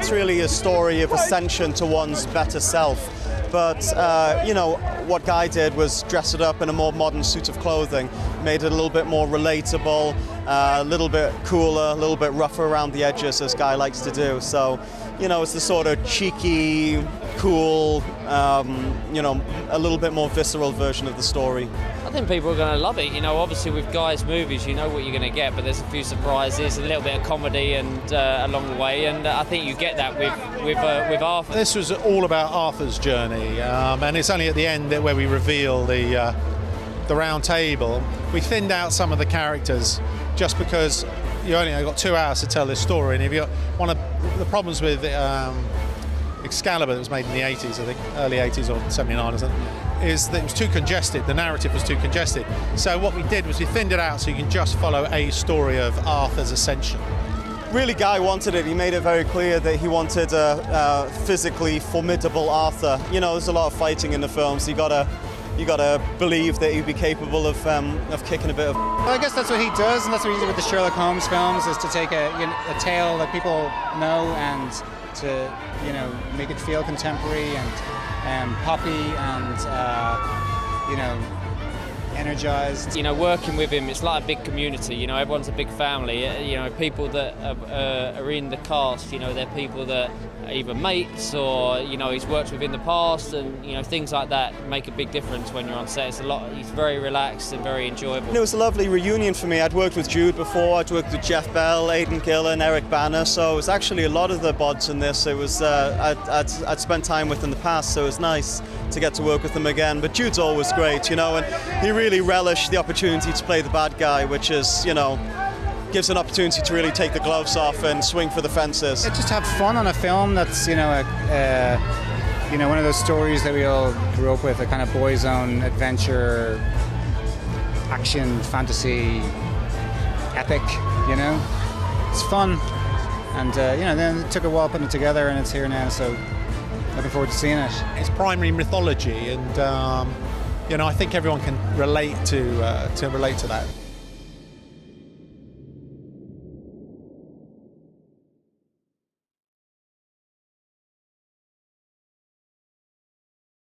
it's really a story of ascension to one's better self. But, what Guy did was dress it up in a more modern suit of clothing, made it a little bit more relatable, a little bit cooler, a little bit rougher around the edges, as Guy likes to do. So, it's the sort of cheeky, cool, a little bit more visceral version of the story. I think people are going to love it. Obviously with Guy's movies, you know what you're going to get, but there's a few surprises, a little bit of comedy and along the way, and I think you get that with Arthur. This was all about Arthur's journey, and it's only at the end where we reveal the round table. We thinned out some of the characters just because you only got 2 hours to tell this story, and if you one of the problems with Excalibur, that was made in the 80s, I think, early 80s or 79 or something, is that it was too congested. The narrative was too congested. So what we did was we thinned it out so you can just follow a story of Arthur's ascension. Really, Guy wanted it. He made it very clear that he wanted a physically formidable Arthur. There's a lot of fighting in the film, so you gotta believe that he'd be capable of kicking a bit of. Well, I guess that's what he does, and that's what he did with the Sherlock Holmes films, is to take a tale that people know and to make it feel contemporary and poppy and energized. Working with him, it's like a big community. Everyone's a big family. People that are in the cast, they're people that are either mates or he's worked with in the past, and things like that make a big difference when you're on set. He's very relaxed and very enjoyable. It was a lovely reunion for me. I'd worked with Jude before. I'd worked with Jeff Bell, Aidan Gillen, Eric Banner. So it was actually a lot of the bods in this. It was I'd spent time with in the past, so it was nice to get to work with them again. But Jude's always great, and he really relished the opportunity to play the bad guy, which is, gives an opportunity to really take the gloves off and swing for the fences. Just have fun on a film that's, one of those stories that we all grew up with, a kind of boys' own adventure, action, fantasy, epic, It's fun. And, then it took a while putting it together, and it's here now, so looking forward to seeing it. It's primary mythology, and I think everyone can relate to that.